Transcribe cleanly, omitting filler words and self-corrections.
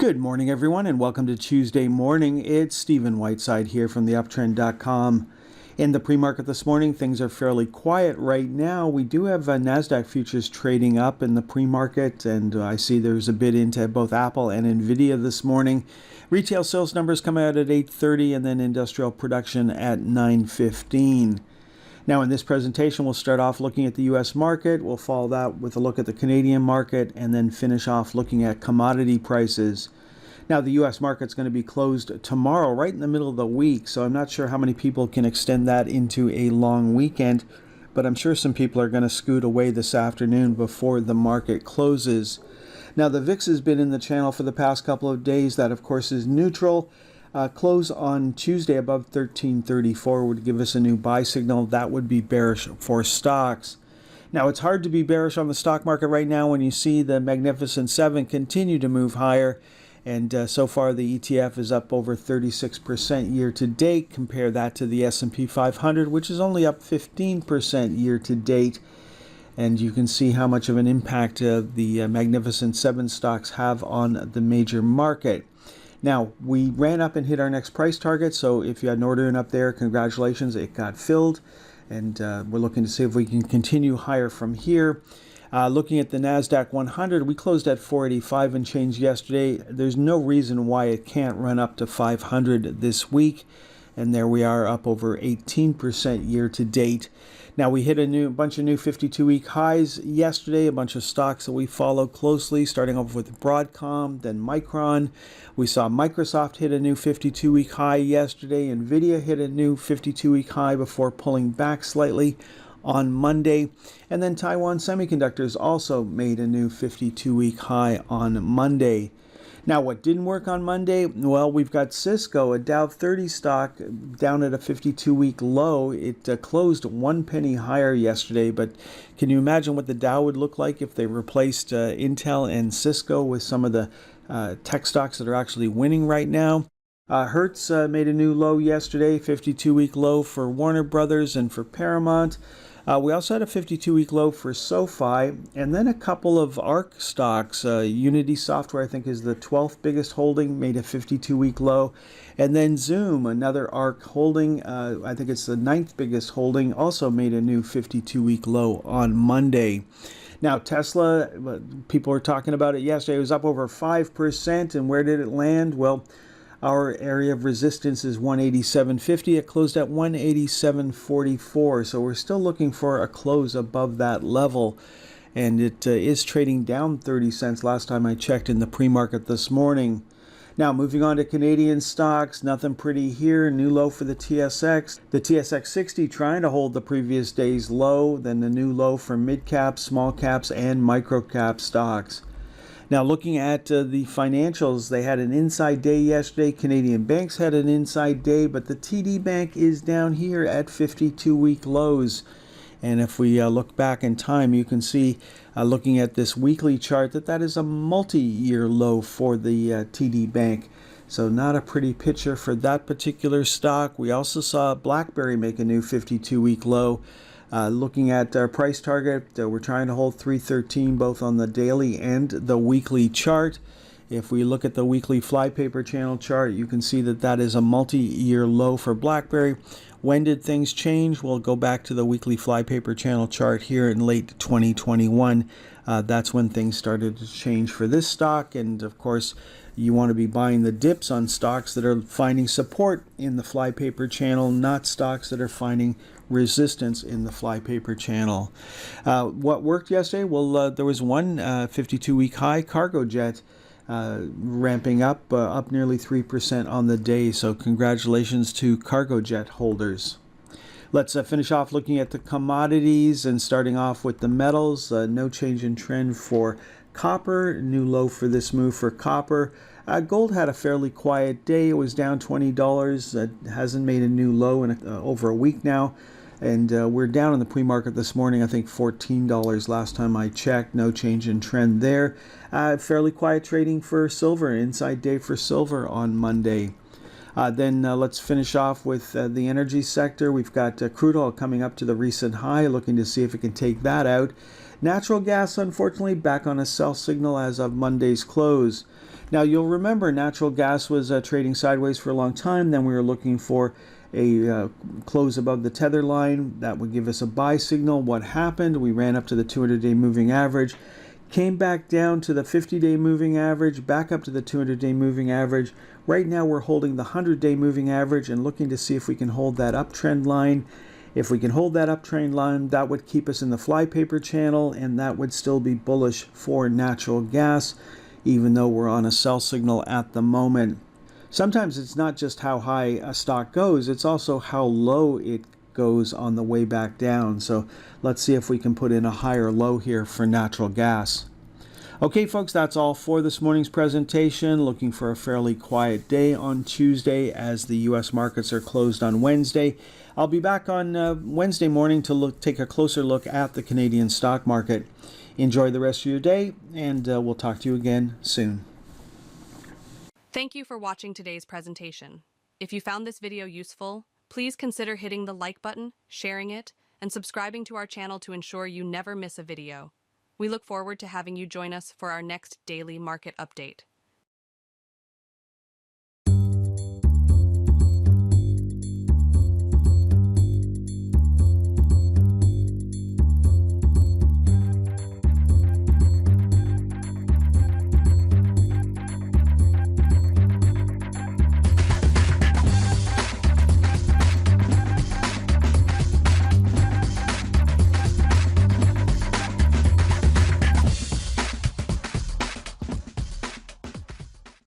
Good morning, everyone, and welcome to Tuesday morning. It's Stephen Whiteside here from theuptrend.com. In the pre-market this morning, things are fairly quiet right now. We do have NASDAQ futures trading up in the pre-market, and I see there's a bid into both Apple and NVIDIA this morning. Retail sales numbers come out at 8:30, and then industrial production at 9:15. Now, in this presentation, we'll start off looking at the U.S. market. We'll follow that with a look at the Canadian market and then finish off looking at commodity prices. Now, the U.S. market's going to be closed tomorrow, right in the middle of the week, so I'm not sure how many people can extend that into a long weekend, but I'm sure some people are going to scoot away this afternoon before the market closes. Now, the VIX has been in the channel for the past couple of days. That, of course, is neutral. Close on Tuesday above 1334 would give us a new buy signal. That would be bearish for stocks. Now, it's hard to be bearish on the stock market right now when you see the Magnificent Seven continue to move higher. And so far, the ETF is up over 36% year to date. Compare that to the S&P 500, which is only up 15% year to date. And you can see how much of an impact the Magnificent Seven stocks have on the major market. Now, we ran up and hit our next price target, so if you had an order in up there, congratulations, it got filled. And we're looking to see if we can continue higher from here. Looking at the NASDAQ 100, we closed at 485 and change yesterday. There's no reason why it can't run up to 500 this week. And there we are, up over 18% year to date. Now, we hit a bunch of new 52-week highs yesterday, a bunch of stocks that we follow closely, starting off with Broadcom, then Micron. We saw Microsoft hit a new 52-week high yesterday. NVIDIA hit a new 52-week high before pulling back slightly on Monday. And then Taiwan Semiconductors also made a new 52-week high on Monday. Now, what didn't work on Monday? Well, we've got Cisco, a Dow 30 stock, down at a 52-week low. It closed 1 penny higher yesterday, but can you imagine what the Dow would look like if they replaced Intel and Cisco with some of the tech stocks that are actually winning right now? Hertz made a new low yesterday, 52-week low for Warner Brothers and for Paramount. We also had a 52-week low for SoFi, and then a couple of ARC stocks. Unity Software, I think, is the 12th biggest holding, made a 52-week low. And then Zoom, another ARC holding, I think it's the 9th biggest holding, also made a new 52-week low on Monday. Now, Tesla, people were talking about it yesterday. It was up over 5%, and where did it land? Well, our area of resistance is 187.50. It closed at 187.44. So we're still looking for a close above that level. And it is trading down 30 cents last time I checked in the pre-market this morning. Now, moving on to Canadian stocks, nothing pretty here. New low for the TSX. The TSX 60 trying to hold the previous day's low. Then the new low for mid-caps, small caps, and micro-cap stocks. Now, looking at the financials, they had an inside day yesterday. Canadian banks had an inside day, but the TD Bank is down here at 52-week lows. And if we look back in time, you can see, looking at this weekly chart, that is a multi-year low for the TD Bank. So not a pretty picture for that particular stock. We also saw BlackBerry make a new 52-week low. Looking at our price target, we're trying to hold 313 both on the daily and the weekly chart. If we look at the weekly flypaper channel chart, you can see that is a multi-year low for BlackBerry. When did things change? We'll go back to the weekly flypaper channel chart here in late 2021. That's when things started to change for this stock. And of course, you want to be buying the dips on stocks that are finding support in the flypaper channel, not stocks that are finding resistance in the flypaper channel. What worked yesterday? Well, there was one 52-week high, Cargojet, ramping up nearly 3% on the day. So congratulations to Cargojet holders. Let's finish off looking at the commodities and starting off with the metals. No change in trend for copper. New low for this move for copper. Gold had a fairly quiet day. It was down $20. It hasn't made a new low in over a week now. And we're down in the pre-market this morning, I think $14 last time I checked. No change in trend there. Fairly quiet trading for silver, inside day for silver on Monday. Then let's finish off with the energy sector. We've got crude oil coming up to the recent high, looking to see if it can take that out. Natural gas, unfortunately, back on a sell signal as of Monday's close. Now, you'll remember natural gas was trading sideways for a long time. Then we were looking for a close above the tether line. That would give us a buy signal. What happened? We ran up to the 200-day moving average, came back down to the 50-day moving average, back up to the 200-day moving average. Right now, we're holding the 100-day moving average and looking to see if we can hold that uptrend line. If we can hold that uptrend line, that would keep us in the flypaper channel, and that would still be bullish for natural gas, even though we're on a sell signal at the moment. Sometimes it's not just how high a stock goes, it's also how low it goes on the way back down. So let's see if we can put in a higher low here for natural gas. Okay, folks, that's all for this morning's presentation. Looking for a fairly quiet day on Tuesday as the U.S. markets are closed on Wednesday. I'll be back on Wednesday morning to take a closer look at the Canadian stock market. Enjoy the rest of your day, and we'll talk to you again soon. Thank you for watching today's presentation. If you found this video useful, please consider hitting the like button, sharing it, and subscribing to our channel to ensure you never miss a video. We look forward to having you join us for our next daily market update.